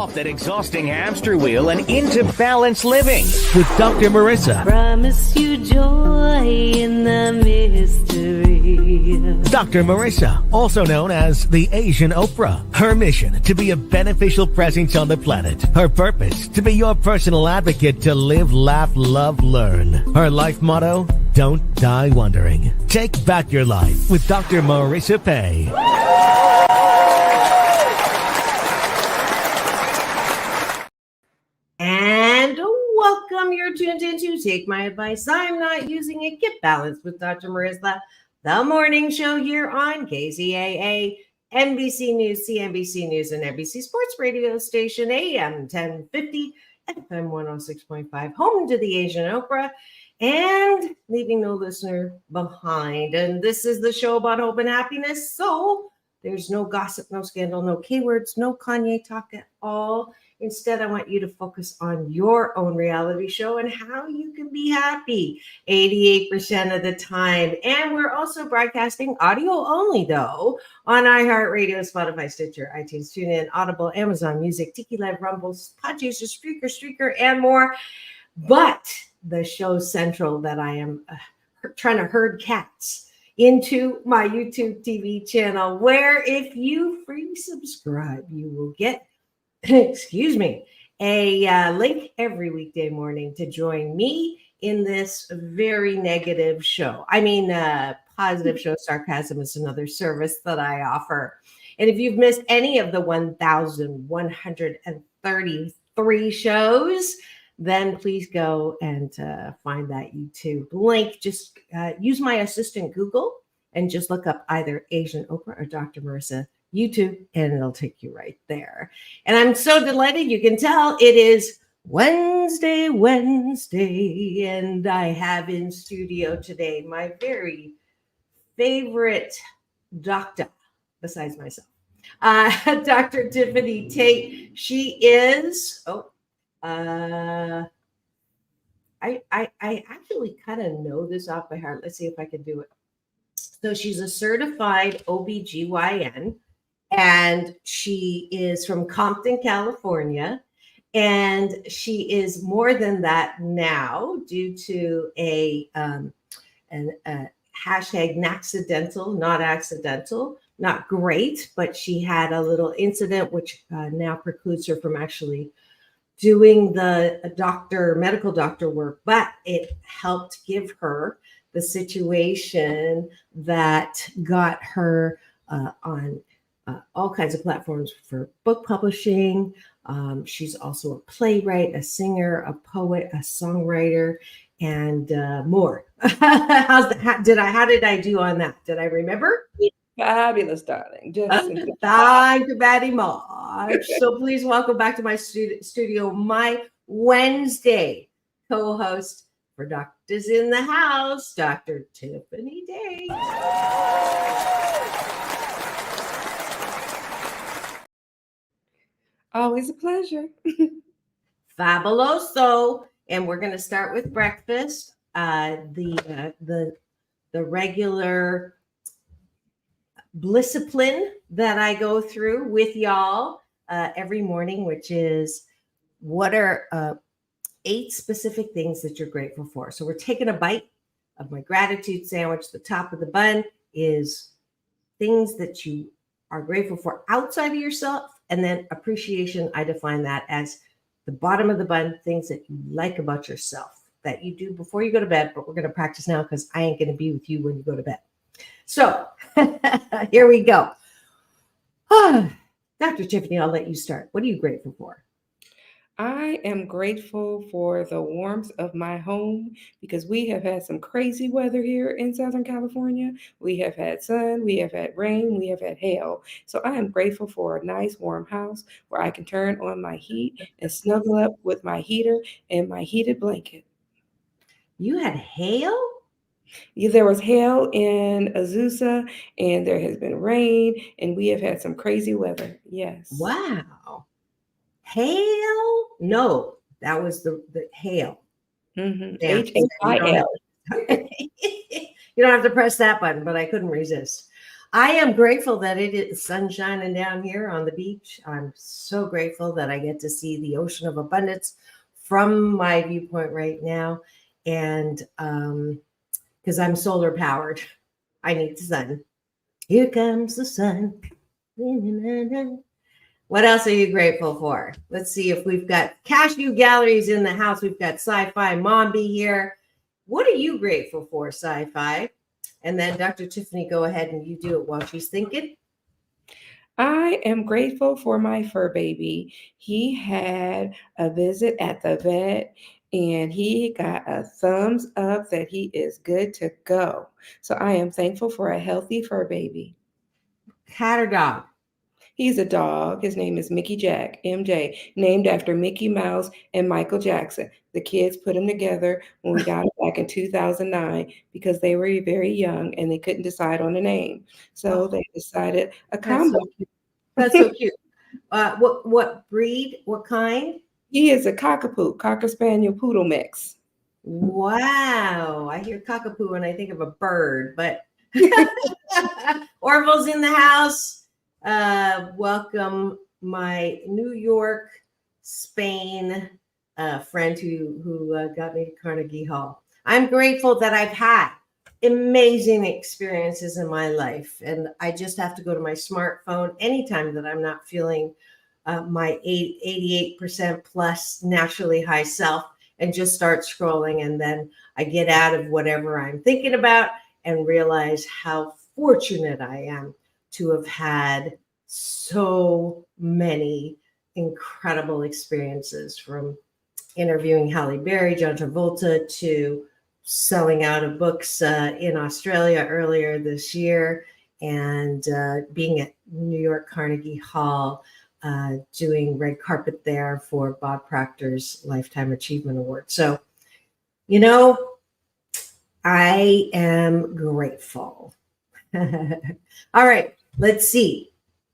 off that exhausting hamster wheel and into balanced living with Dr. Marissa. Promise you joy in the mystery. Dr. Marissa, also known as the Asian Oprah. Her mission, to be a beneficial presence on the planet. Her purpose, to be your personal advocate to live, laugh, love, learn. Her life motto, don't die wondering. Take back your life with Dr. Marissa Pay. And welcome. You're tuned in to Take My Advice. I'm not using it. Get balanced with Dr. Marissa, the morning show here on KZAA, NBC News, CNBC News, and NBC Sports Radio Station, AM 1050, FM 106.5, home to the Asian Oprah, and leaving no listener behind. And this is the show about hope and happiness. So there's no gossip, no scandal, no keywords, no Kanye talk at all. Instead, I want you to focus on your own reality show and how you can be happy 88% of the time. And we're also broadcasting audio only, though, on iHeartRadio, Spotify, Stitcher, iTunes, TuneIn, Audible, Amazon Music, Tiki Live, Rumble, Podchaser, Streaker, and more. But the show central that I am trying to herd cats into my YouTube TV channel, where if you free subscribe, you will get a link every weekday morning to join me in this very negative show. I mean, positive show. Sarcasm is another service that I offer. And if you've missed any of the 1,133 shows, then please go and find that YouTube link. Just use my assistant Google and just look up either Asian Oprah or Dr. Marissa YouTube, and it'll take you right there. And I'm so delighted. You can tell it is Wednesday, and I have in studio today my very favorite doctor, besides myself, Dr. Tiffanie Tate. She is, I actually kind of know this off by heart. Let's see if I can do it. So she's a certified OBGYN. And she is from Compton, California. And she is more than that now due to a hashtag not accidental, not great, but she had a little incident which now precludes her from actually doing the medical doctor work, but it helped give her the situation that got her on all kinds of platforms for book publishing. She's also a playwright, a singer, a poet, a songwriter, and more. How did I do on that? Did I remember? Fabulous, darling. Thank you very much. So please welcome back to my studio, my Wednesday co-host for Doctors in the House, Dr. Tiffanie Tate. Always a pleasure. Fabuloso. And we're going to start with breakfast. The regular discipline that I go through with y'all every morning, which is what are 8 specific things that you're grateful for. So we're taking a bite of my gratitude sandwich. The top of the bun is things that you are grateful for outside of yourself. And then appreciation, I define that as the bottom of the bun, things that you like about yourself that you do before you go to bed. But we're going to practice now because I ain't going to be with you when you go to bed. So here we go. Dr. Tiffanie, I'll let you start. What are you grateful for? I am grateful for the warmth of my home because we have had some crazy weather here in Southern California. We have had sun, we have had rain, we have had hail. So I am grateful for a nice warm house where I can turn on my heat and snuggle up with my heater and my heated blanket. You had hail? Yeah, there was hail in Azusa and there has been rain and we have had some crazy weather. Yes. Wow. Hail? No, that was the hail. Mm-hmm. H-A-I-L. You don't have to press that button, but I couldn't resist. I am grateful that it is sun shining down here on the beach. I'm so grateful that I get to see the ocean of abundance from my viewpoint right now. And because I'm solar powered, I need the sun. Here comes the sun. What else are you grateful for? Let's see if we've got Cashew Galleries in the house. We've got Sci-Fi Mombi here. What are you grateful for, Sci-Fi? And then Dr. Tiffanie, go ahead and you do it while she's thinking. I am grateful for my fur baby. He had a visit at the vet and he got a thumbs up that he is good to go. So I am thankful for a healthy fur baby. Cat or dog? He's a dog. His name is Mickey Jack, MJ, named after Mickey Mouse and Michael Jackson. The kids put him together when we got him back in 2009 because they were very young and they couldn't decide on a name. So they decided a combo. That's so cute. What breed? What kind? He is a cockapoo, Cocker Spaniel Poodle mix. Wow. I hear cockapoo and I think of a bird, but Orville's in the house. Welcome my New York, Spain friend who got me to Carnegie Hall. I'm grateful that I've had amazing experiences in my life, and I just have to go to my smartphone anytime that I'm not feeling my 88% plus naturally high self and just start scrolling, and then I get out of whatever I'm thinking about and realize how fortunate I am to have had so many incredible experiences, from interviewing Halle Berry, John Travolta, to selling out of books in Australia earlier this year, and being at New York Carnegie Hall, doing red carpet there for Bob Proctor's Lifetime Achievement Award. So, you know, I am grateful. All right, let's see.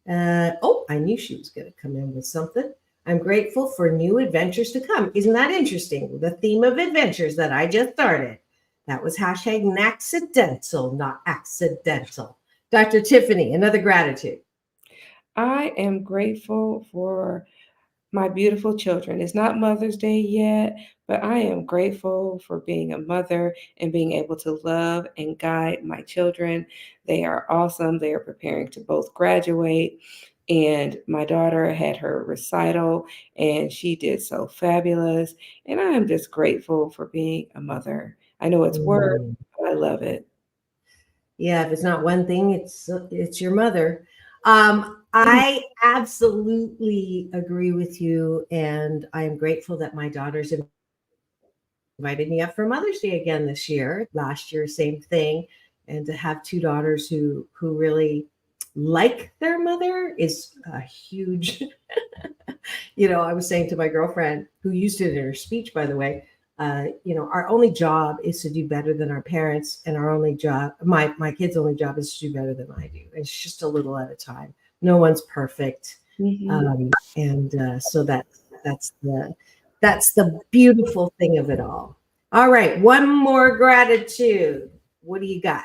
I knew she was going to come in with something. I'm grateful for new adventures to come. Isn't that interesting? The theme of adventures that I just started. That was hashtag accidental, not accidental. Dr. Tiffanie, another gratitude. I am grateful for my beautiful children. It's not Mother's Day yet, but I am grateful for being a mother and being able to love and guide my children. They are awesome. They are preparing to both graduate. And my daughter had her recital and she did so fabulous. And I am just grateful for being a mother. I know it's work, but I love it. Yeah, if it's not one thing, it's your mother. I absolutely agree with you, and I am grateful that my daughters invited me up for Mother's Day again this year. Last year, same thing, and to have two daughters who really like their mother is a huge. I was saying to my girlfriend, who used it in her speech, by the way. Our only job is to do better than our parents, and our only job, my kids' only job is to do better than I do. It's just a little at a time. No one's perfect. Mm-hmm. So that's the beautiful thing of it all. All right. One more gratitude. What do you got?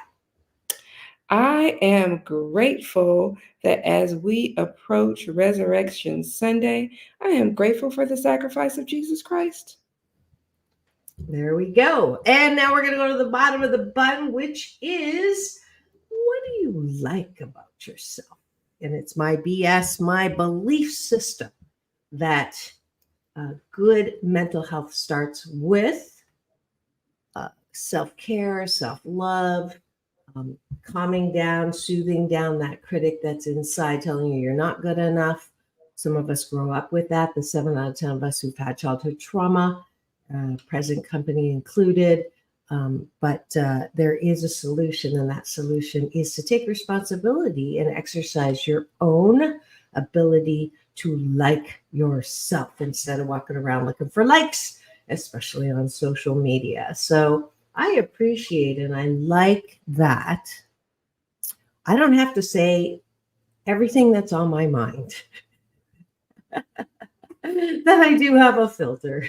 I am grateful that as we approach Resurrection Sunday, I am grateful for the sacrifice of Jesus Christ. There we go. And now we're going to go to the bottom of the button, which is, what do you like about yourself? And it's my BS, my belief system that good mental health starts with self-care, self-love, calming down, soothing down that critic that's inside telling you you're not good enough. Some of us grow up with that. The 7 out of 10 of us who've had childhood trauma, present company included. But there is a solution, and that solution is to take responsibility and exercise your own ability to like yourself instead of walking around looking for likes, especially on social media. So I appreciate and I like that. I don't have to say everything that's on my mind. That I do have a filter.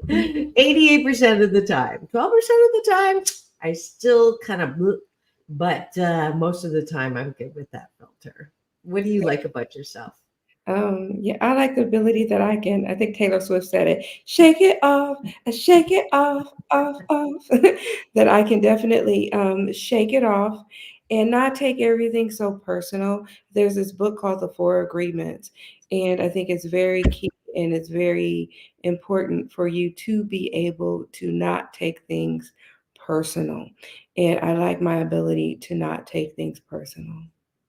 88% of the time, 12% of the time, I still kind of but most of the time I'm good with that filter. What do you like about yourself? Yeah, I like the ability that I think Taylor Swift said it, shake it off, shake it off, off, that I can definitely shake it off and not take everything so personal. There's this book called The Four Agreements, and I think it's very key and it's very important for you to be able to not take things personal. And I like my ability to not take things personal.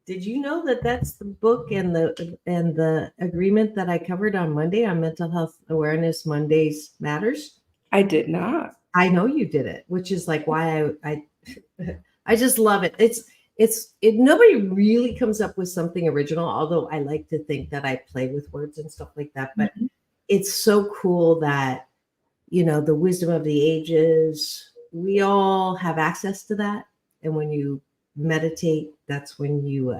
Did you know that that's the book and the agreement that I covered on Monday on Mental Health Awareness Mondays Matters? I did not. I know you did it, which is like why I I just love it. Nobody really comes up with something original, although I like to think that I play with words and stuff like that. But it's so cool that, the wisdom of the ages, we all have access to that. And when you meditate, that's when you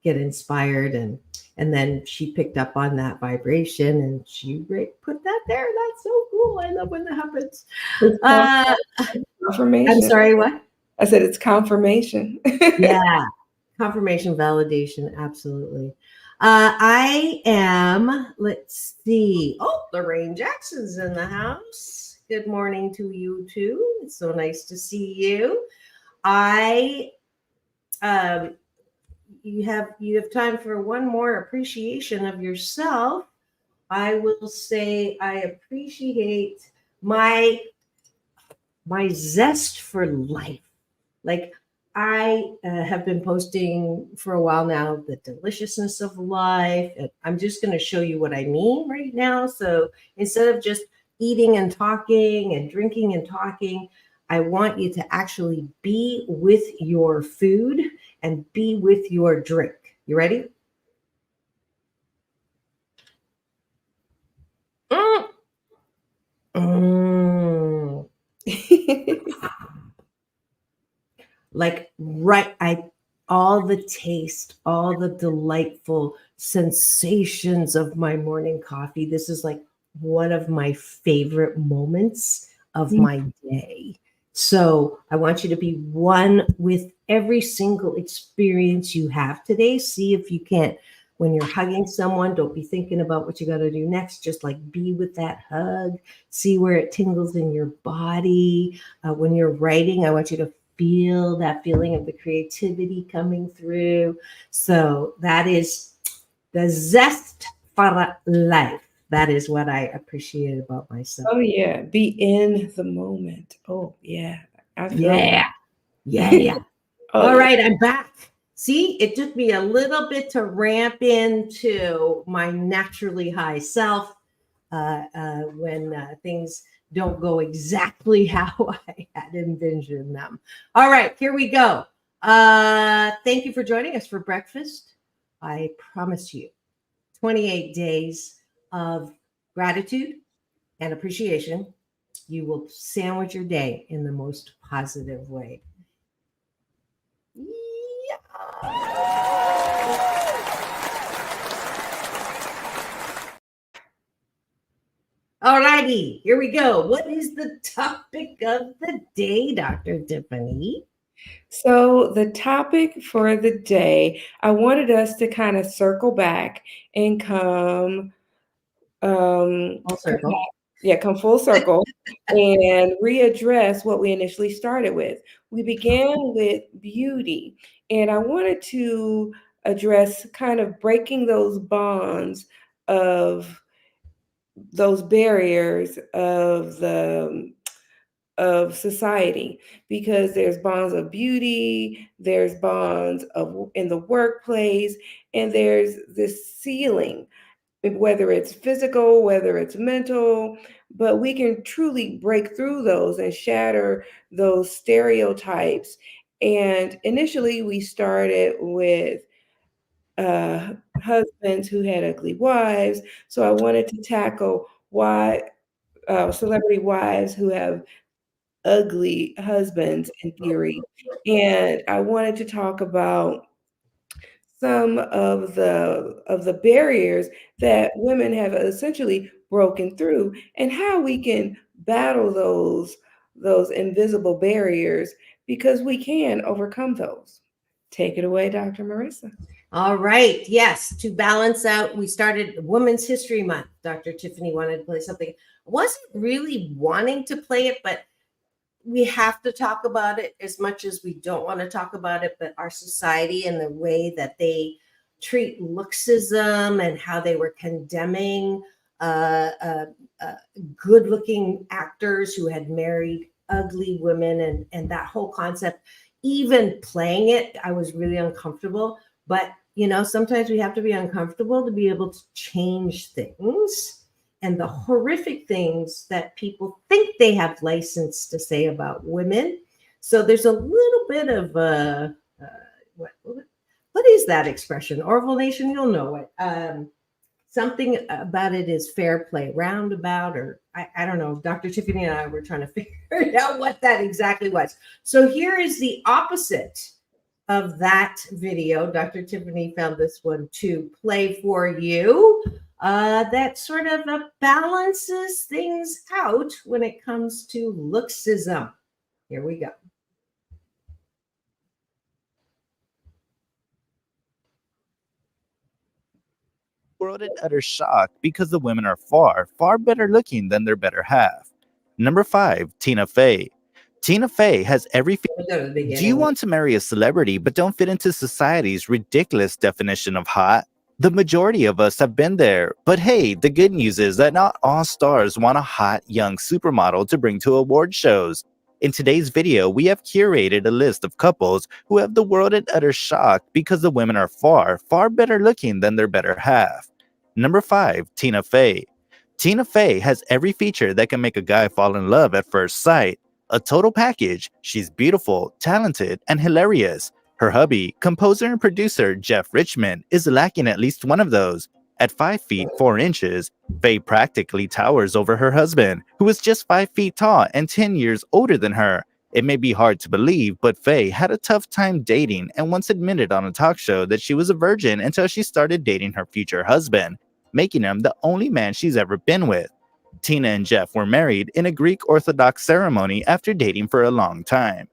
get inspired. And then she picked up on that vibration and she put that there. That's so cool. I love when that happens. Confirmation. I'm sorry, what? I said it's confirmation. Yeah. Confirmation, validation. Absolutely. I am, let's see. Oh, Lorraine Jackson's in the house. Good morning to you too. It's so nice to see you. You have time for one more appreciation of yourself. I will say I appreciate my zest for life. Like I have been posting for a while now, the deliciousness of life. And I'm just going to show you what I mean right now. So instead of just eating and talking and drinking and talking, I want you to actually be with your food and be with your drink. You ready? Like all the taste, all the delightful sensations of my morning coffee. This is like one of my favorite moments of my day. So I want you to be one with every single experience you have today. See if you can't, when you're hugging someone, don't be thinking about what you got to do next. Just like be with that hug. See where it tingles in your body. When you're writing, I want you to feel that feeling of the creativity coming through. So that is the zest for life. That is what I appreciate about myself. Oh yeah, be in the moment. Oh yeah, Yeah. All right, I'm back. See, it took me a little bit to ramp into my naturally high self when things don't go exactly how I had envisioned them. All right, here we go. Thank you for joining us for breakfast. I promise you 28 days of gratitude and appreciation. You will sandwich your day in the most positive way. All righty, here we go. What is the topic of the day, Dr. Tiffanie? So the topic for the day, I wanted us to kind of circle back and come Full circle. Come full circle and readdress what we initially started with. We began with beauty, and I wanted to address kind of breaking those bonds of those barriers of society, because there's bonds of beauty, there's bonds of in the workplace, and there's this ceiling, whether it's physical, whether it's mental, but we can truly break through those and shatter those stereotypes. And initially we started with husbands who had ugly wives. So I wanted to tackle why celebrity wives who have ugly husbands in theory. And I wanted to talk about some of the barriers that women have essentially broken through and how we can battle those invisible barriers because we can overcome those. Take it away, Dr. Marissa. All right. Yes. To balance out, we started Women's History Month. Dr. Tiffanie wanted to play something. I wasn't really wanting to play it, but we have to talk about it as much as we don't want to talk about it. But our society and the way that they treat looksism and how they were condemning good-looking actors who had married ugly women and that whole concept, even playing it, I was really uncomfortable. But, sometimes we have to be uncomfortable to be able to change things and the horrific things that people think they have license to say about women. So there's a little bit of what is that expression? Orville Nation, you'll know it. Something about it is fair play, roundabout, or I don't know. Dr. Tiffanie and I were trying to figure out what that exactly was. So here is the opposite of that video. Dr. Tiffanie found this one to play for you. That sort of balances things out when it comes to looksism. Here we go. World in utter shock because the women are far, far better looking than their better half. Number 5, Tina Fey. Tina Fey has every feature. Do you want to marry a celebrity but don't fit into society's ridiculous definition of hot? The majority of us have been there, but hey, the good news is that not all stars want a hot, young supermodel to bring to award shows. In today's video, we have curated a list of couples who have the world in utter shock because the women are far, far better looking than their better half. Number 5, Tina Fey. Tina Fey has every feature that can make a guy fall in love at first sight. A total package. She's beautiful, talented, and hilarious. Her hubby, composer and producer Jeff Richmond, is lacking at least one of those. At 5 feet 4 inches, Fey practically towers over her husband, who is just 5 feet tall and 10 years older than her. It may be hard to believe, but Fey had a tough time dating and once admitted on a talk show that she was a virgin until she started dating her future husband, making him the only man she's ever been with. Tina and Jeff were married in a Greek Orthodox ceremony after dating for a long time.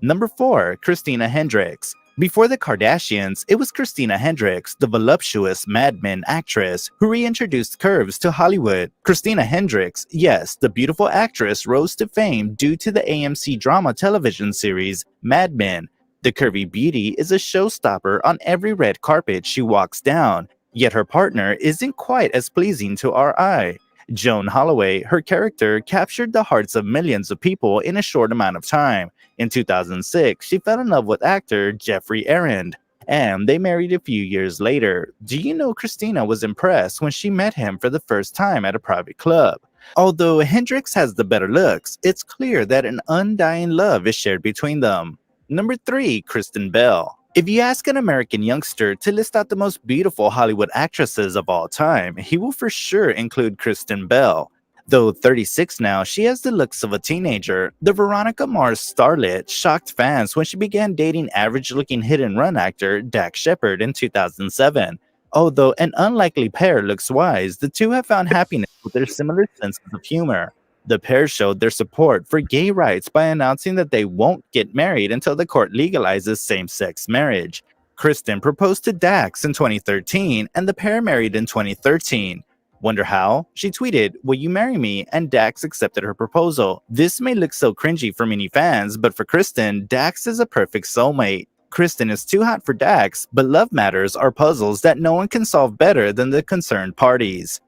Number 4, Christina Hendricks. Before the Kardashians, it was Christina Hendricks, the voluptuous Mad Men actress, who reintroduced curves to Hollywood. Christina Hendricks, yes, the beautiful actress, rose to fame due to the AMC drama television series Mad Men. The curvy beauty is a showstopper on every red carpet she walks down, yet her partner isn't quite as pleasing to our eye. Joan Holloway, her character, captured the hearts of millions of people in a short amount of time. In 2006, she fell in love with actor Jeffrey Arend, and they married a few years later. Do you know Christina was impressed when she met him for the first time at a private club? Although Hendricks has the better looks, it's clear that an undying love is shared between them. Number 3, Kristen Bell. If you ask an American youngster to list out the most beautiful Hollywood actresses of all time, he will for sure include Kristen Bell. Though 36 now, she has the looks of a teenager. The Veronica Mars starlet shocked fans when she began dating average-looking hit-and-run actor Dax Shepard in 2007. Although an unlikely pair looks-wise, the two have found happiness with their similar senses of humor. The pair showed their support for gay rights by announcing that they won't get married until the court legalizes same-sex marriage. Kristen proposed to Dax in 2013, and the pair married in 2013. Wonder how? She tweeted, "Will you marry me?" and Dax accepted her proposal. This may look so cringy for many fans, but for Kristen, Dax is a perfect soulmate. Kristen is too hot for Dax, but love matters are puzzles that no one can solve better than the concerned parties.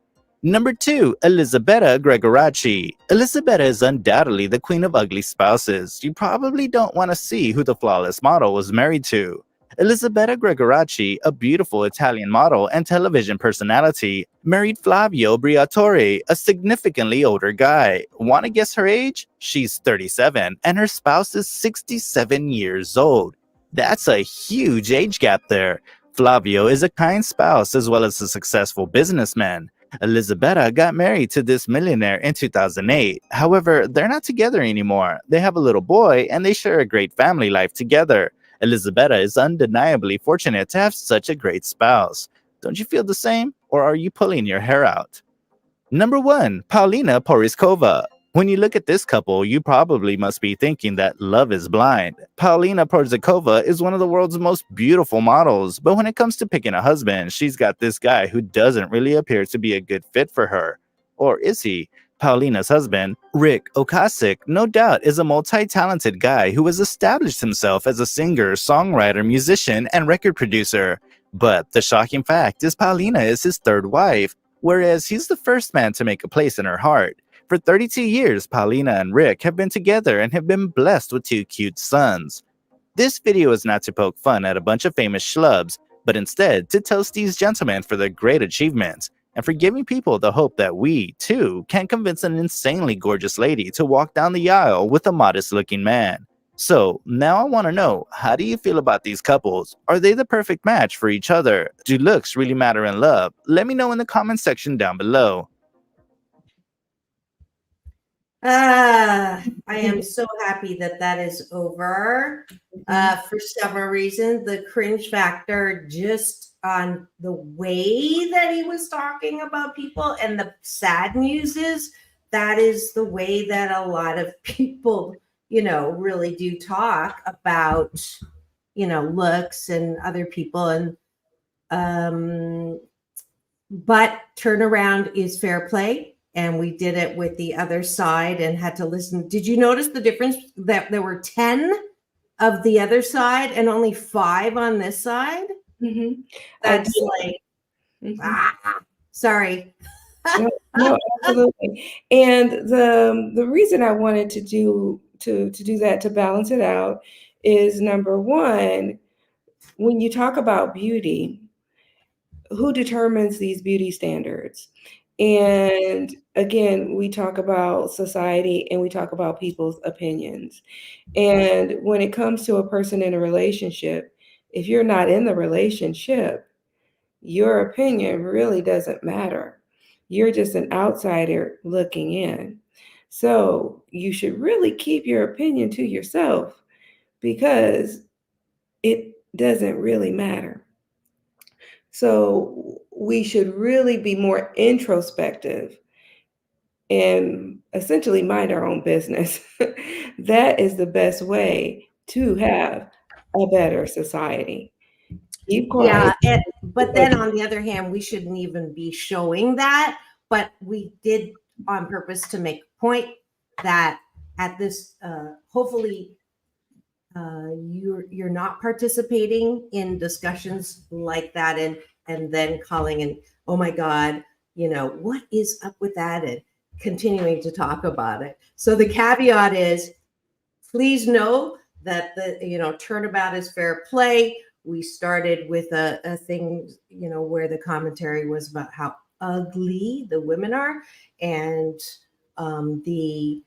Number 2, Elisabetta Gregoracci. Elisabetta is undoubtedly the queen of ugly spouses. You probably don't want to see who the flawless model was married to. Elisabetta Gregoracci, a beautiful Italian model and television personality, married Flavio Briatore, a significantly older guy. Want to guess her age? She's 37, and her spouse is 67 years old. That's a huge age gap there. Flavio is a kind spouse as well as a successful businessman. Elisabetta got married to this millionaire in 2008. However, they're not together anymore. They have a little boy and they share a great family life together. Elisabetta is undeniably fortunate to have such a great spouse. Don't you feel the same? Or are you pulling your hair out? Number 1, Paulina Poriskova. When you look at this couple, you probably must be thinking that love is blind. Paulina Porizkova is one of the world's most beautiful models, but when it comes to picking a husband, she's got this guy who doesn't really appear to be a good fit for her. Or is he? Paulina's husband, Rick Ocasek, no doubt is a multi-talented guy who has established himself as a singer, songwriter, musician, and record producer. But the shocking fact is Paulina is his third wife, whereas he's the first man to make a place in her heart. For 32 years, Paulina and Rick have been together and have been blessed with 2 cute sons. This video is not to poke fun at a bunch of famous schlubs, but instead to toast these gentlemen for their great achievements and for giving people the hope that we, too, can convince an insanely gorgeous lady to walk down the aisle with a modest-looking man. So, now I want to know, how do you feel about these couples? Are they the perfect match for each other? Do looks really matter in love? Let me know in the comment section down below. I am so happy that that is over for several reasons. The cringe factor just on the way that he was talking about people, and the sad news is that is the way that a lot of people, really do talk about, looks and other people. And but turnaround is fair play. And we did it with the other side and had to listen. Did you notice the difference that there were 10 of the other side and only 5 on this side? Mm-hmm. That's sorry. No, absolutely. And the reason I wanted to do that, to balance it out, is number one, when you talk about beauty, who determines these beauty standards? And again, we talk about society and we talk about people's opinions. And when it comes to a person in a relationship, if you're not in the relationship, your opinion really doesn't matter. You're just an outsider looking in. So you should really keep your opinion to yourself because it doesn't really matter. So we should really be more introspective and essentially mind our own business. That is the best way to have a better society. Keep quiet. Yeah, but then on the other hand, we shouldn't even be showing that. But we did on purpose to make a point that at this, hopefully, you're not participating in discussions like that and then calling and, oh my God, what is up with that, and continuing to talk about it. So the caveat is, please know that the turnabout is fair play. We started with a thing, where the commentary was about how ugly the women are, and the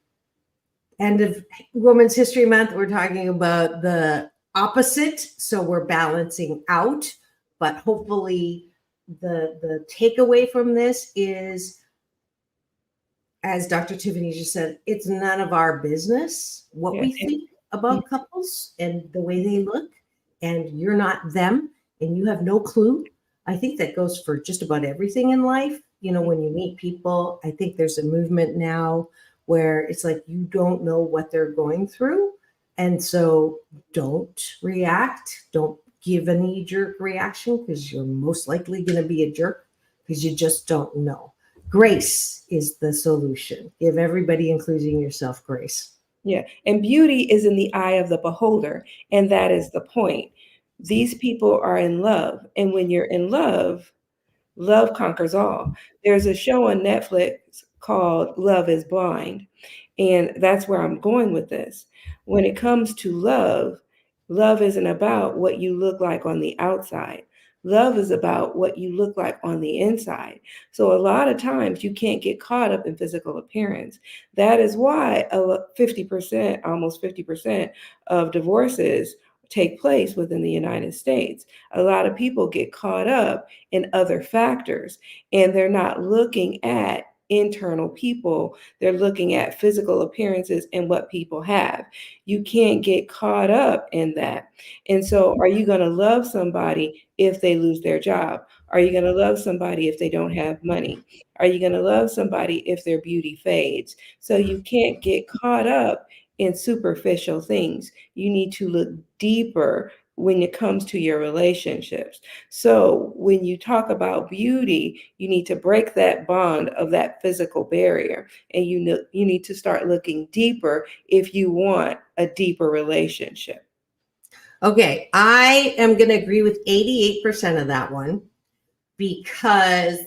end of Women's History Month, we're talking about the opposite. So we're balancing out, but hopefully the takeaway from this is, as Dr. Tiffanie just said, it's none of our business what we think about couples and the way they look, and you're not them and you have no clue. I think that goes for just about everything in life. When you meet people, I think there's a movement now where it's like you don't know what they're going through. And so don't react. Don't give a knee-jerk reaction, because you're most likely going to be a jerk because you just don't know. Grace is the solution. Give everybody, including yourself, grace. Yeah. And beauty is in the eye of the beholder. And that is the point. These people are in love. And when you're in love, love conquers all. There's a show on Netflix called Love is Blind. And that's where I'm going with this. When it comes to love, love isn't about what you look like on the outside. Love is about what you look like on the inside. So a lot of times you can't get caught up in physical appearance. That is why 50%, almost 50% of divorces take place within the United States. A lot of people get caught up in other factors, and they're not looking at internal people. They're looking at physical appearances and what people have. You can't get caught up in that. And so are you going to love somebody if they lose their job? Are you going to love somebody if they don't have money? Are you going to love somebody if their beauty fades? So you can't get caught up in superficial things. You need to look deeper when it comes to your relationships. So when you talk about beauty, you need to break that bond of that physical barrier, and you need to start looking deeper if you want a deeper relationship. Okay, I am going to agree with 88% of that one, because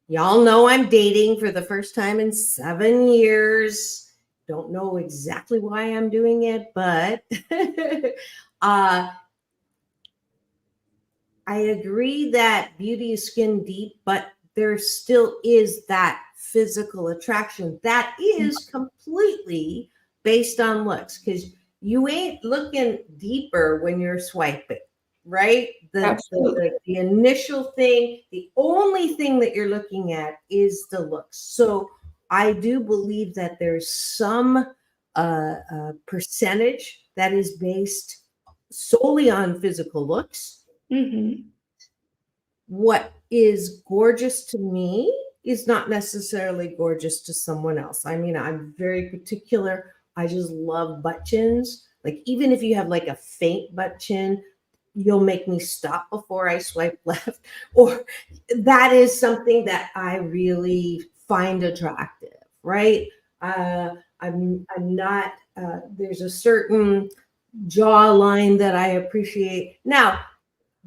y'all know I'm dating for the first time in 7 years. Don't know exactly why I'm doing it, but I agree that beauty is skin deep, but there still is that physical attraction that is completely based on looks, because you ain't looking deeper when you're swiping, right? The initial thing, the only thing that you're looking at is the looks. So I do believe that there's some percentage that is based solely on physical looks. Mm-hmm. What is gorgeous to me is not necessarily gorgeous to someone else. I mean, I'm very particular. I just love butt chins. Like, even if you have like a faint butt chin, you'll make me stop before I swipe left. Or that is something that I really find attractive, right? I'm not, there's a certain jawline that I appreciate. Now,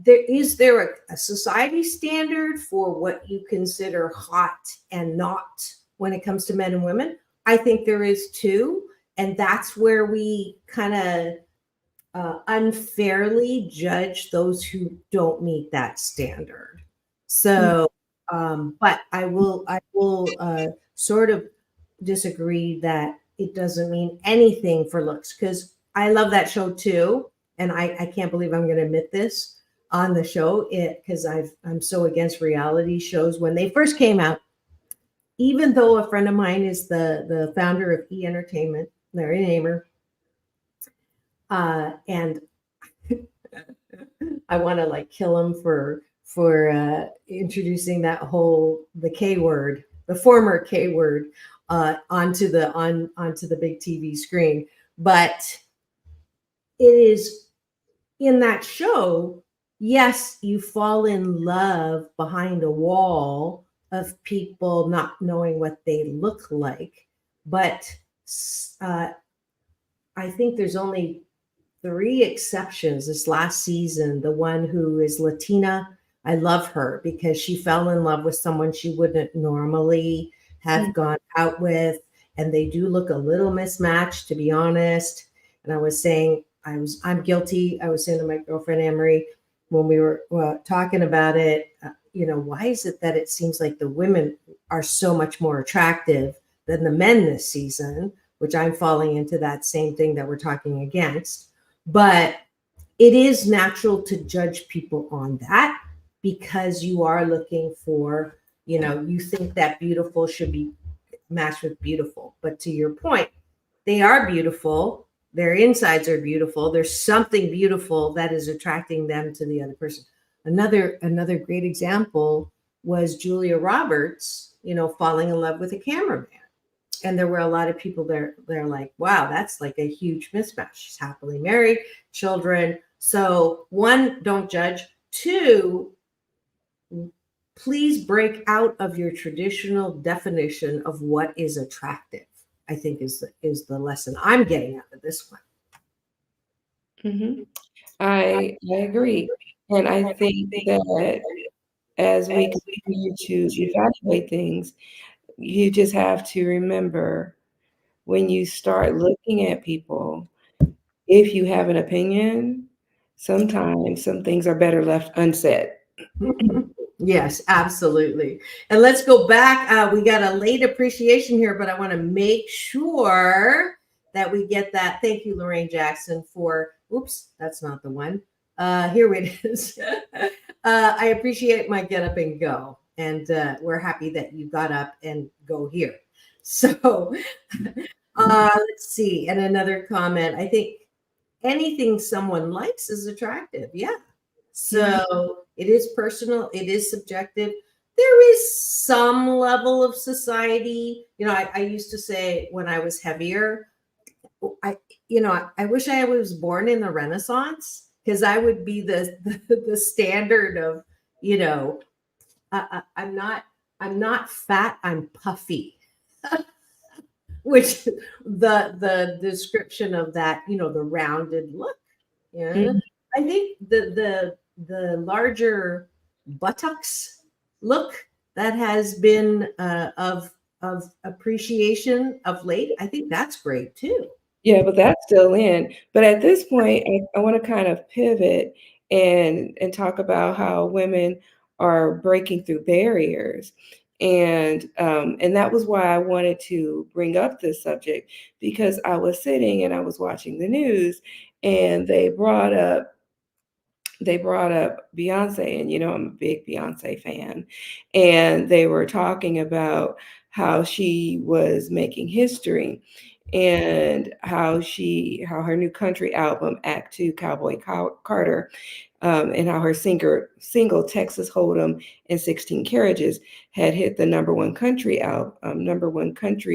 is there a society standard for what you consider hot and not when it comes to men and women? I think there is too. And that's where we kind of unfairly judge those who don't meet that standard. So, but I will sort of disagree that it doesn't mean anything for looks, because I love that show too. And I can't believe I'm going to admit this on the show, because I'm so against reality shows when they first came out. Even though a friend of mine is the founder of E! Entertainment, Larry Namer, and I want to like kill him for introducing the K word, the former K word, onto the big TV screen. But it is in that show. Yes, you fall in love behind a wall of people not knowing what they look like. But I think there's only 3 exceptions this last season. The one who is Latina, I love her because she fell in love with someone she wouldn't normally have gone out with. And they do look a little mismatched, to be honest. And I was saying, I'm guilty. I was saying to my girlfriend, Anne-Marie, when we were talking about it, why is it that it seems like the women are so much more attractive than the men this season, which I'm falling into that same thing that we're talking against. But it is natural to judge people on that, because you are looking for, you think that beautiful should be matched with beautiful. But to your point, they are beautiful. Their insides are beautiful. There's something beautiful that is attracting them to the other person. Another great example was Julia Roberts, falling in love with a cameraman. And there were a lot of people there. They're like, wow, that's like a huge mismatch. She's happily married, children. So 1, don't judge. 2, please break out of your traditional definition of what is attractive, I think is the lesson I'm getting out of this one. Mm-hmm. I agree. And I think that as we continue to evaluate things, you just have to remember, when you start looking at people, if you have an opinion, sometimes some things are better left unsaid. Yes, absolutely. And let's go back. We got a late appreciation here, but I want to make sure that we get that. Thank you, Lorraine Jackson, for, oops, that's not the one. Here it is. I appreciate my get up and go. And we're happy that you got up and go here. So let's see. And another comment. I think anything someone likes is attractive. Yeah. So it is personal, it is subjective. There is some level of society. I used to say when I was heavier, I wish I was born in the Renaissance, because I would be the standard of, I'm not fat, I'm puffy. Which the description of that, the rounded look. Yeah. I think the larger buttocks look that has been of appreciation of late, I think that's great too. Yeah, but that's still in. But at this point, I want to kind of pivot and talk about how women are breaking through barriers. And that was why I wanted to bring up this subject, because I was sitting and I was watching the news, and they brought up Beyonce, and I'm a big Beyonce fan, and they were talking about how she was making history, and how her new country album, Act Two, Cowboy Carter, and how her single Texas Hold'em and 16 Carriages had hit the number one country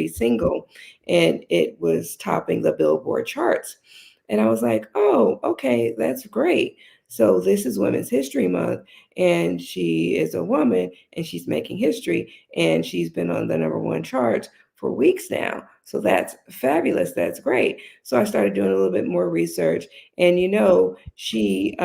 single, and it was topping the Billboard charts. And I was like, oh, okay, that's great. So this is Women's History Month, and she is a woman, and she's making history, and she's been on the number one charts for weeks now. So that's fabulous. That's great. So I started doing a little bit more research, and she's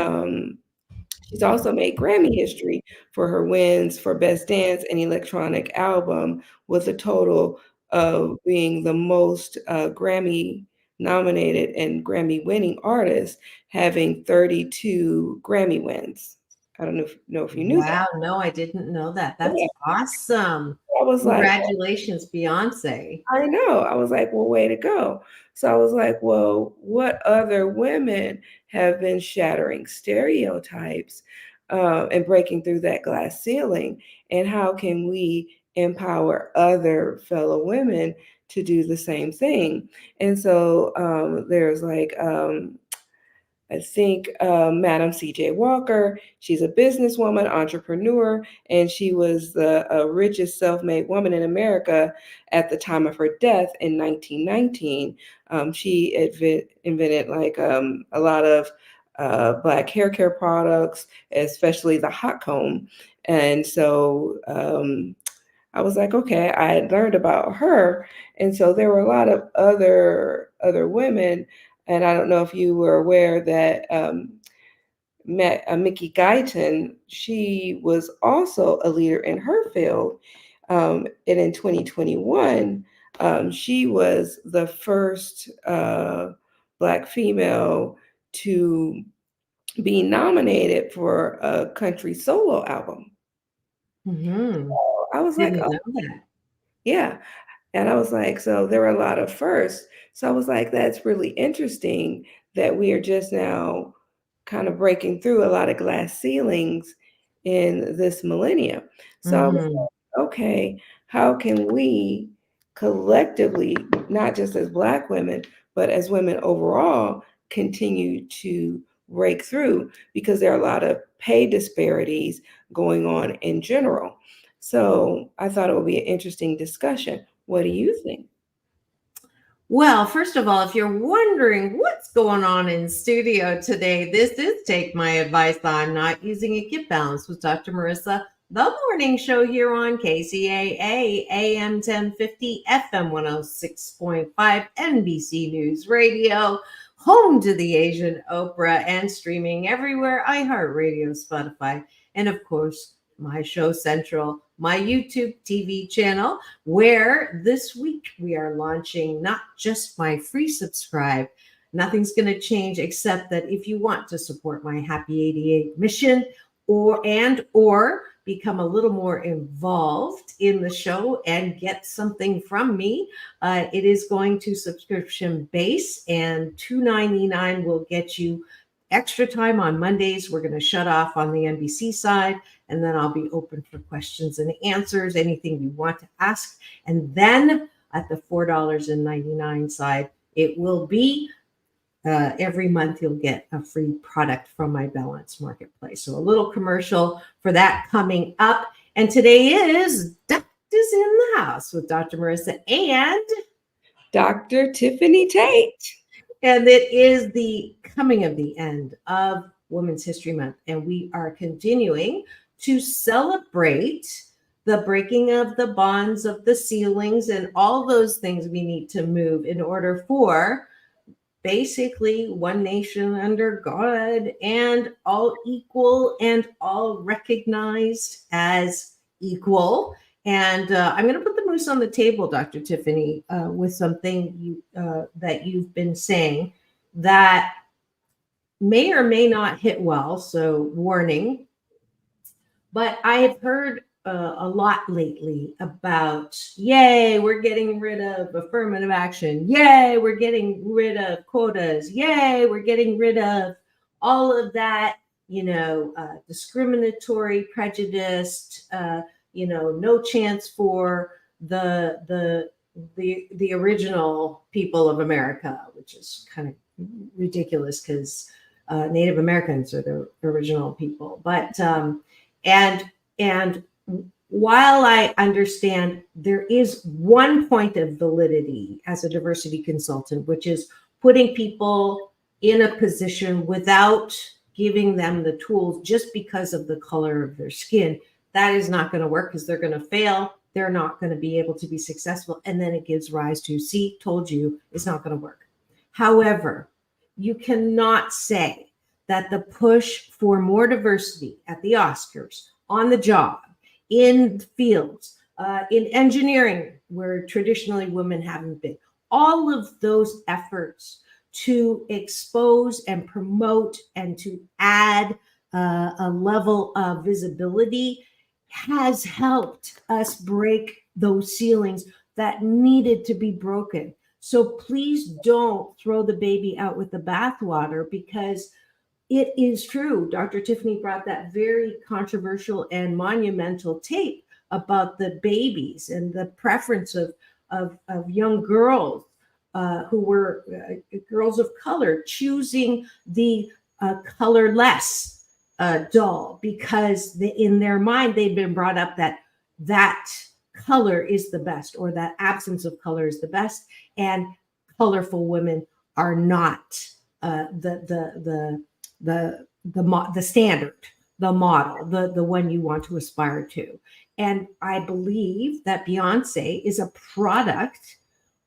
also made Grammy history for her wins for Best Dance and Electronic Album, with a total of being the most Grammy nominated and Grammy winning artist, having 32 Grammy wins. I don't know if you knew that. Wow, no, I didn't know that. That's awesome. I was Congratulations, Beyonce. I know. I was like, well, way to go. So I was like, well, what other women have been shattering stereotypes and breaking through that glass ceiling? And how can we empower other fellow women to do the same thing? And so there's I think Madam C.J. Walker, she's a businesswoman, entrepreneur, and she was the richest self-made woman in America at the time of her death in 1919. She invented a lot of Black hair care products, especially the hot comb. And so I was like, okay, I had learned about her. And so there were a lot of other women. And I don't know if you were aware that Mickey Guyton, she was also a leader in her field. And in 2021, she was the first Black female to be nominated for a country solo album. Mm-hmm. So I was like, oh, yeah. And I was like, so there were a lot of firsts. So I was like, that's really interesting that we are just now kind of breaking through a lot of glass ceilings in this millennium. So I was like, okay, how can we collectively, not just as Black women, but as women overall, continue to break through? Because there are a lot of pay disparities going on in general. So I thought it would be an interesting discussion. What do you think? Well, first of all, if you're wondering what's going on in studio today, this is Take My Advice. I'm Not Using It. Get Balanced with Dr. Marissa, the morning show here on KCAA, AM 1050, FM 106.5, NBC News Radio, home to the Asian Oprah, and streaming everywhere, iHeartRadio, Spotify, and of course, my show Central, my YouTube TV channel, where this week we are launching not just my free subscribe. Nothing's going to change except that if you want to support my Happy 88 mission or become a little more involved in the show and get something from me, it is going to subscription base, and $2.99 will get you extra time on Mondays. We're going to shut off on the NBC side, and then I'll be open for questions and answers, anything you want to ask. And then at the $4.99 side, it will be every month you'll get a free product from my Balance Marketplace. So a little commercial for that coming up. And today is Doctors in the House with Dr. Marissa and Dr. Tiffanie Tate. And it is the coming of the end of Women's History Month. And we are continuing to celebrate the breaking of the bonds of the ceilings and all those things we need to move in order for basically one nation under God and all equal and all recognized as equal. And I'm going to put the moose on the table, Dr. Tiffanie, with something that you've been saying that may or may not hit well. So warning. But I have heard a lot lately about, yay, we're getting rid of affirmative action. Yay, we're getting rid of quotas. Yay, we're getting rid of all of that, discriminatory, prejudiced, no chance for the original people of America, which is kind of ridiculous because Native Americans are the original people. But and while I understand there is one point of validity as a diversity consultant, which is putting people in a position without giving them the tools just because of the color of their skin, that is not going to work because they're going to fail. They're not going to be able to be successful. And then it gives rise to, see, told you, it's not going to work. However, you cannot say that the push for more diversity at the Oscars, on the job, in fields, in engineering, where traditionally women haven't been, all of those efforts to expose and promote and to add a level of visibility has helped us break those ceilings that needed to be broken. So please don't throw the baby out with the bathwater, because it is true. Dr. Tiffanie brought that very controversial and monumental tape about the babies and the preference of young girls who were girls of color choosing the colorless doll because in their mind they've been brought up that color is the best, or that absence of color is the best, and colorful women are not the standard, the model, the one you want to aspire to. And I believe that Beyonce is a product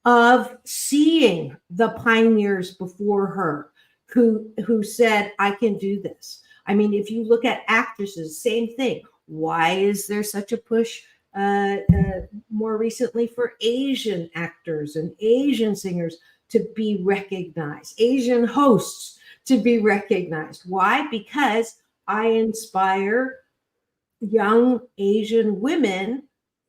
of seeing the pioneers before her who said, I can do this. I mean, if you look at actresses, same thing. Why is there such a push more recently for Asian actors and Asian singers to be recognized, Asian hosts to be recognized? Why? Because I inspire young Asian women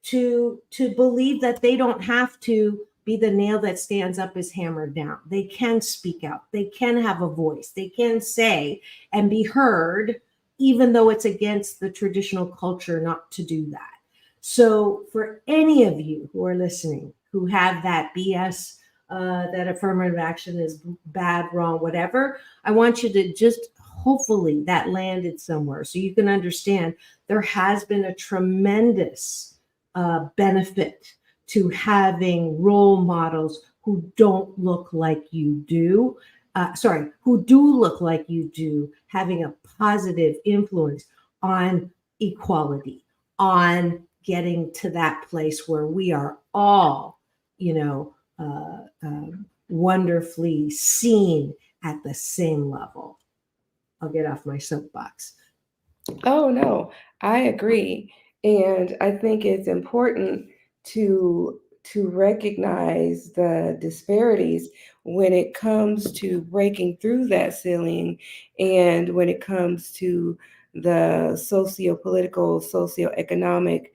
to believe that they don't have to be the nail that stands up is hammered down. They can speak out. They can have a voice. They can say and be heard, even though it's against the traditional culture not to do that. So for any of you who are listening, who have that BS, that affirmative action is bad, wrong, whatever, I want you to just, hopefully that landed somewhere so you can understand there has been a tremendous benefit to having role models who don't look like you do, who do look like you do, having a positive influence on equality, on getting to that place where we are all, wonderfully seen at the same level. I'll get off my soapbox. Oh, no, I agree. And I think it's important to recognize the disparities when it comes to breaking through that ceiling, and when it comes to the socio-political, socio-economic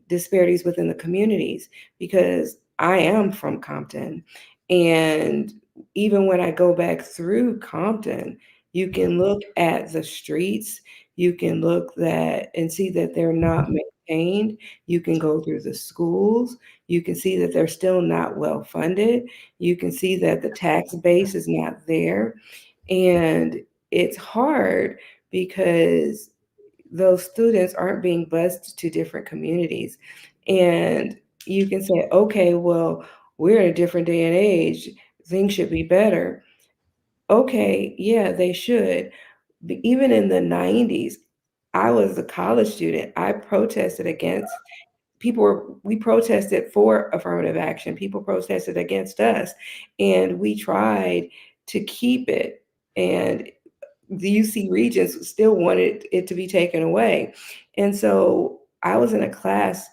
disparities within the communities, because I am from Compton. And even when I go back through Compton, you can look at the streets, you can look and see that they're not maintained. You can go through the schools. You can see that they're still not well funded. You can see that the tax base is not there. And it's hard because those students aren't being bused to different communities. And you can say, okay, well, we're in a different day and age. Things should be better. Okay, yeah, they should. But even in the 90s, I was a college student. I protested against we protested for affirmative action. People protested against us, and we tried to keep it. And the UC Regents still wanted it to be taken away. And so I was in a class,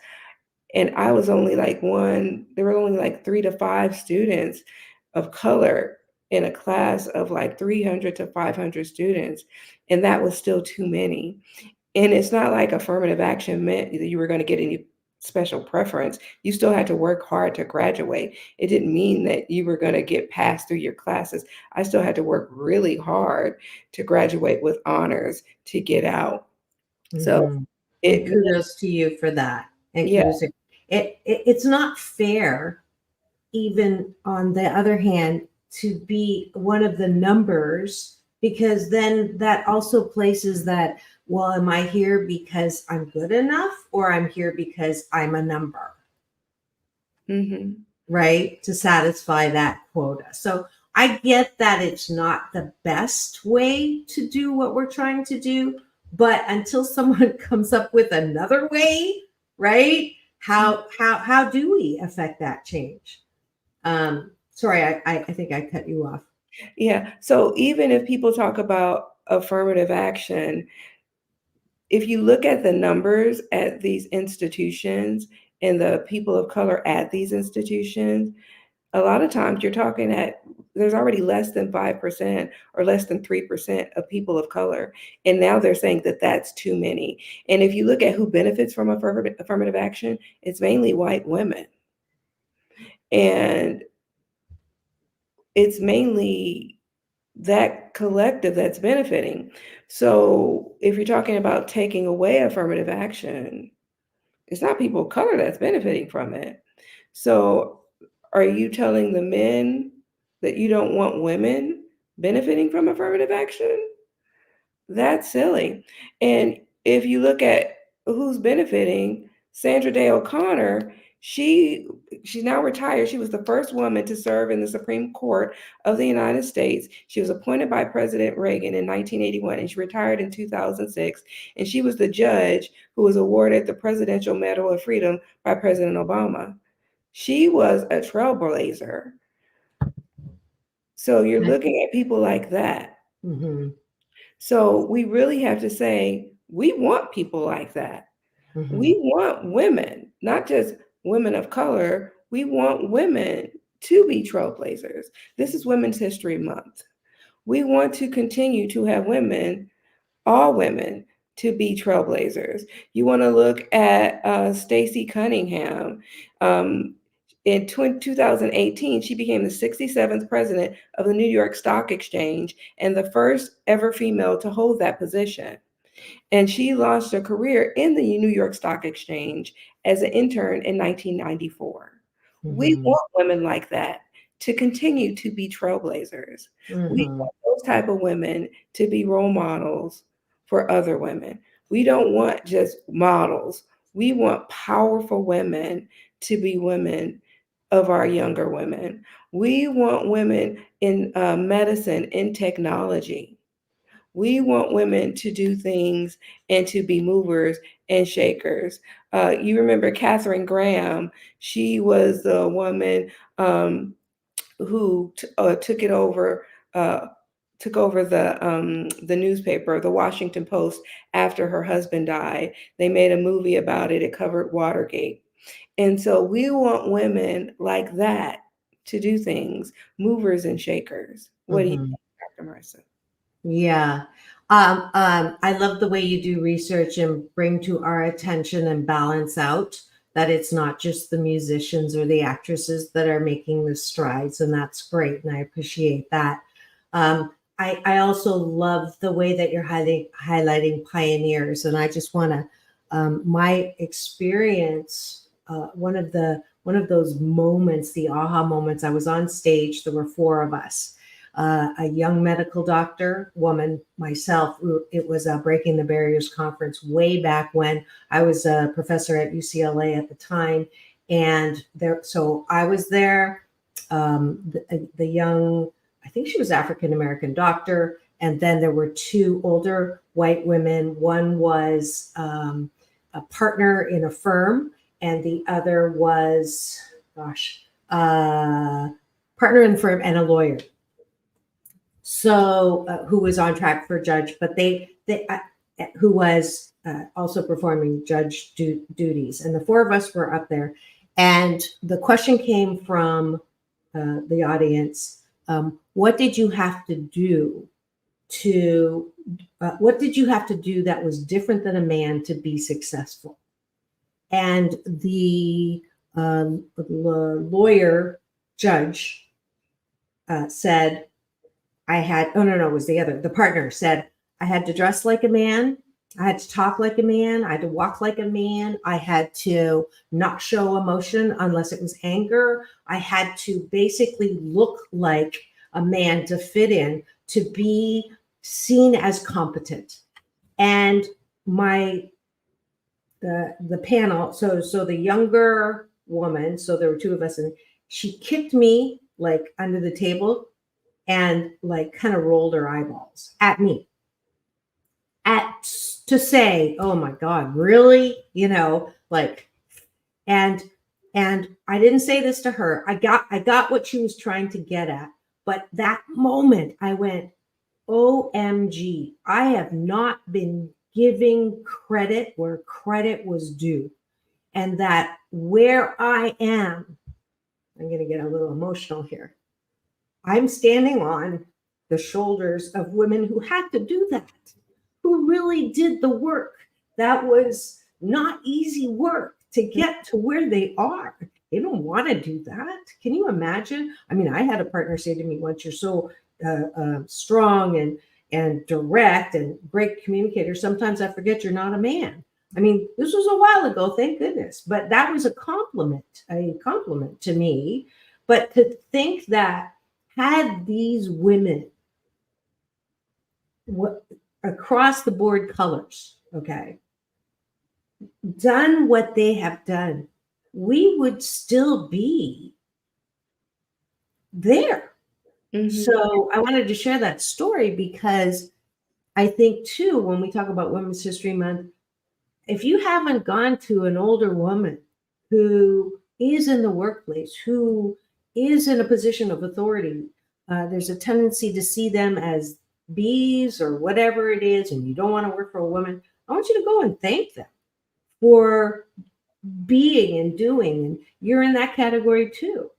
and I was only there were only like 3 to 5 students of color in a class of like 300 to 500 students. And that was still too many. And it's not like affirmative action meant that you were going to get any special preference. You still had to work hard to graduate. It didn't mean that you were going to get passed through your classes. I still had to work really hard to graduate with honors to get out. So and kudos to you for that. And yeah, it's not fair, even on the other hand, to be one of the numbers, because then that also places that, well, am I here because I'm good enough, or I'm here because I'm a number? Right? To satisfy that quota. So I get that it's not the best way to do what we're trying to do, but until someone comes up with another way, right? How do we affect that change? Sorry, I think I cut you off. Yeah. So even if people talk about affirmative action, if you look at the numbers at these institutions and the people of color at these institutions, a lot of times you're talking there's already less than 5% or less than 3% of people of color. And now they're saying that that's too many. And if you look at who benefits from affirmative action, it's mainly white women. And it's mainly that collective that's benefiting. So if you're talking about taking away affirmative action, it's not people of color that's benefiting from it. So are you telling the men that you don't want women benefiting from affirmative action? That's silly. And if you look at who's benefiting, Sandra Day O'Connor, she's now retired. She was the first woman to serve in the Supreme Court of the United States. She was appointed by President Reagan in 1981, and she retired in 2006. And she was the judge who was awarded the Presidential Medal of Freedom by President Obama. She was a trailblazer. So you're looking at people like that. So we really have to say, we want people like that. We want women, not just women of color. We want women to be trailblazers. This is Women's History Month. We want to continue to have women, all women, to be trailblazers. You want to look at Stacey Cunningham. In 2018, she became the 67th president of the New York Stock Exchange and the first ever female to hold that position. And she launched her career in the New York Stock Exchange as an intern in 1994. We want women like that to continue to be trailblazers. We want those type of women to be role models for other women. We don't want just models. We want powerful women to be women of our younger women. We want women in medicine, in technology. We want women to do things and to be movers and shakers. You remember Katharine Graham? She was the woman who took over the newspaper, the Washington Post, after her husband died. They made a movie about it. It covered Watergate. And so we want women like that to do things, movers and shakers. What do you think, Dr. Marissa? Yeah. I love the way you do research and bring to our attention and balance out that it's not just the musicians or the actresses that are making the strides, and that's great, and I appreciate that. I also love the way that you're highlighting pioneers, and I just want to my experience, one of those moments, the aha moments, I was on stage. There were 4 of us, a young medical doctor, woman, myself. It was a Breaking the Barriers conference way back when I was a professor at UCLA at the time. And so I was there, the young, I think she was African-American doctor. And then there were 2 older white women. One was a partner in a firm, and the other was, partner in the firm and a lawyer. So who was on track for judge, but who was also performing judge duties. And the 4 of us were up there. And the question came from the audience, what did you have to do that was different than a man to be successful? And the lawyer judge said, the partner said, I had to dress like a man. I had to talk like a man. I had to walk like a man. I had to not show emotion unless it was anger. I had to basically look like a man to fit in, to be seen as competent. And the panel, so the younger woman, so there were 2 of us, and she kicked me like under the table and like kind of rolled her eyeballs at me, to say, oh my God, really? Like, and I didn't say this to her. I got what she was trying to get at. But that moment I went, OMG, I have not been giving credit where credit was due. And that where I am, I'm going to get a little emotional here. I'm standing on the shoulders of women who had to do that, who really did the work. That was not easy work to get to where they are. They don't want to do that. Can you imagine? I mean, I had a partner say to me once, you're so strong and direct and great communicator, sometimes I forget you're not a man. I mean, this was a while ago, thank goodness. But that was a compliment to me. But to think that had these women across the board colors, okay, done what they have done, we would still be there. Mm-hmm. So I wanted to share that story because I think too, when we talk about Women's History Month, if you haven't gone to an older woman who is in the workplace, who is in a position of authority, there's a tendency to see them as bees or whatever it is, and you don't want to work for a woman. I want you to go and thank them for being and doing, and you're in that category too.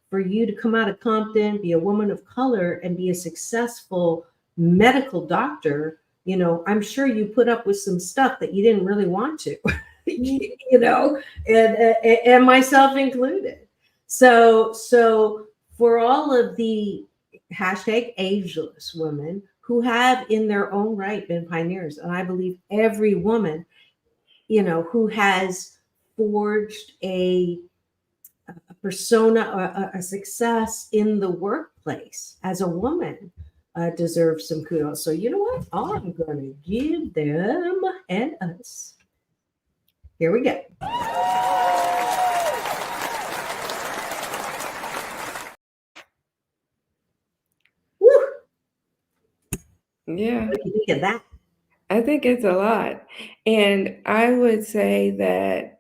For you to come out of Compton, be a woman of color, and be a successful medical doctor, I'm sure you put up with some stuff that you didn't really want to, and myself included. So for all of the #ageless women who have in their own right been pioneers, and I believe every woman, who has forged a persona or a success in the workplace as a woman deserves some kudos. So you know what? I'm going to give them and us. Here we go. Woo! Yeah. What do you think of that? I think it's a lot. And I would say that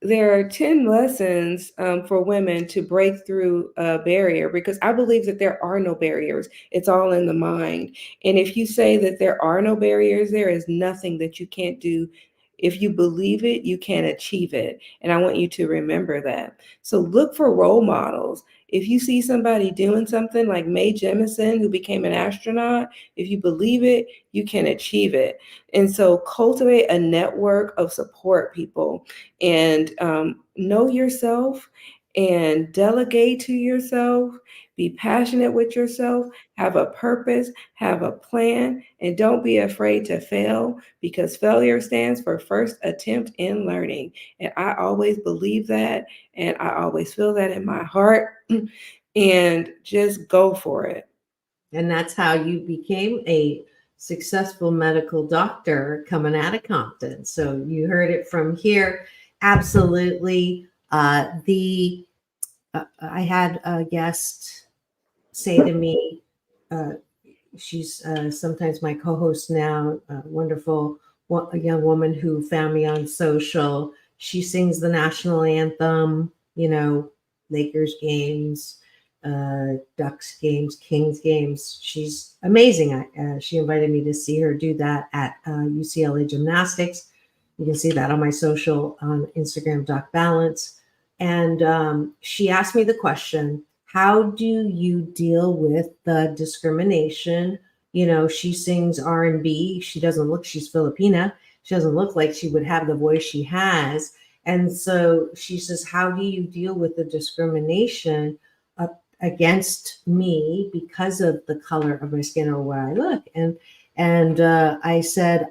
there are 10 lessons for women to break through a barrier, because I believe that there are no barriers. It's all in the mind. And if you say that there are no barriers, there is nothing that you can't do. If you believe it, you can achieve it. And I want you to remember that. So look for role models. If you see somebody doing something like Mae Jemison, who became an astronaut, if you believe it, you can achieve it. And so cultivate a network of support people, and know yourself and delegate to yourself, Be passionate with yourself, have a purpose, have a plan, and don't be afraid to fail, because failure stands for first attempt in learning. And I always believe that, and I always feel that in my heart. And just go for it. And that's how you became a successful medical doctor coming out of Compton. So you heard it from here. Absolutely. I had a guest say to me, she's sometimes my co-host now, wonderful, a young woman who found me on social. She sings the national anthem, Lakers games, Ducks games, Kings games. She's amazing. She invited me to see her do that at UCLA Gymnastics. You can see that on my social on Instagram, Doc Balance. And she asked me the question, how do you deal with the discrimination? She sings R&B. She's Filipina. She doesn't look like she would have the voice she has. And so she says, how do you deal with the discrimination against me because of the color of my skin or where I look? And I said,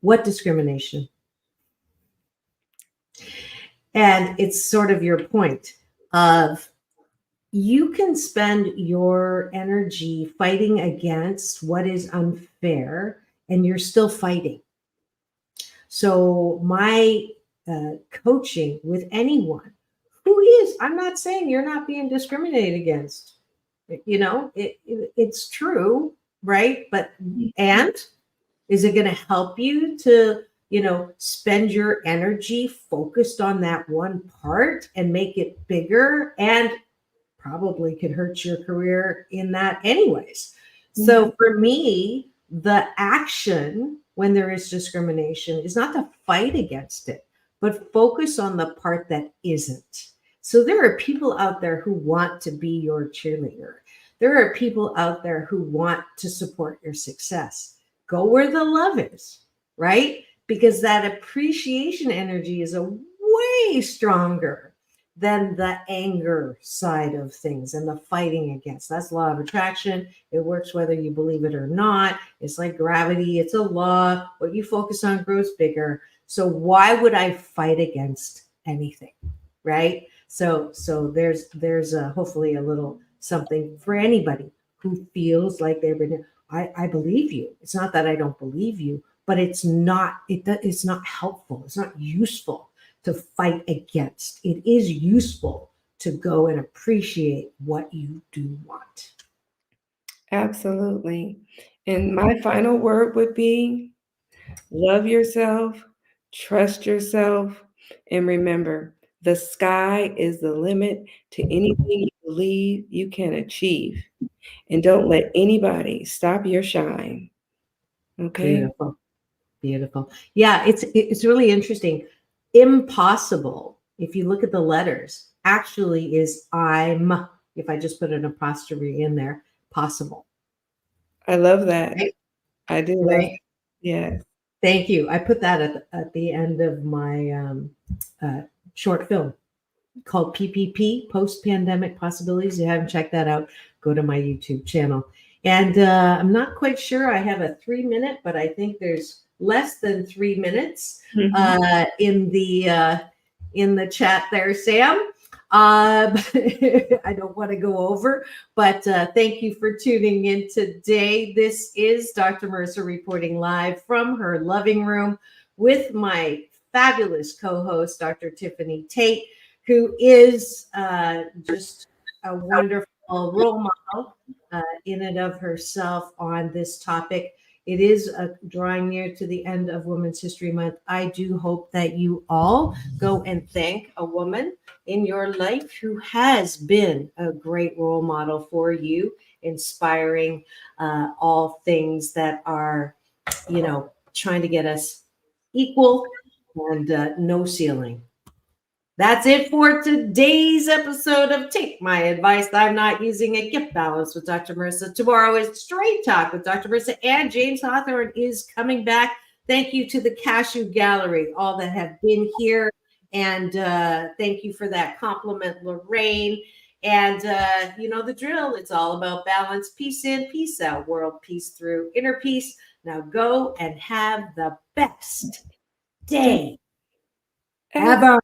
what discrimination? And it's sort of your point of, you can spend your energy fighting against what is unfair, and you're still fighting. So my coaching with anyone who is, I'm not saying you're not being discriminated against. It's true, right? And is it going to help you to, spend your energy focused on that one part and make it bigger? And probably could hurt your career in that anyways. Mm-hmm. So for me, the action when there is discrimination is not to fight against it, but focus on the part that isn't. So there are people out there who want to be your cheerleader. There are people out there who want to support your success. Go where the love is, right? Because that appreciation energy is a way stronger than the anger side of things and the fighting against. That's law of attraction. It works whether you believe it or not. It's like gravity. It's a law. What you focus on grows bigger. So why would I fight against anything, right? So there's hopefully a little something for anybody who feels like they've been. I believe you. It's not that I don't believe you, but it's not helpful. It's not useful to fight against. It is useful to go and appreciate what you do want. Absolutely. And my final word would be love yourself, trust yourself, and remember, the sky is the limit to anything you believe you can achieve. And don't let anybody stop your shine. Okay? Beautiful. Beautiful. Yeah, it's really interesting. Impossible, if you look at the letters, actually is I'm, if I just put an apostrophe in there, possible. I love that. Right? I do. Right. Yeah. Thank you. I put that at the end of my short film called PPP, Post-Pandemic Possibilities. If you haven't checked that out, go to my YouTube channel. And I'm not quite sure I have a 3-minute, but I think there's less than 3 minutes in the chat there, Sam. I don't want to go over, but thank you for tuning in today. This is Dr. Marissa reporting live from her loving room with my fabulous co-host, Dr. Tiffanie Tate, who is just a wonderful role model in and of herself on this topic. It is drawing near to the end of Women's History Month. I do hope that you all go and thank a woman in your life who has been a great role model for you, inspiring all things that are, trying to get us equal and no ceiling. That's it for today's episode of Take My Advice. I'm not using a gift balance with Dr. Marissa. Tomorrow is Straight Talk with Dr. Marissa, and James Hawthorne is coming back. Thank you to the Cashew Gallery, all that have been here. And thank you for that compliment, Lorraine. And you know the drill. It's all about balance, peace in, peace out, world peace through inner peace. Now go and have the best day ever.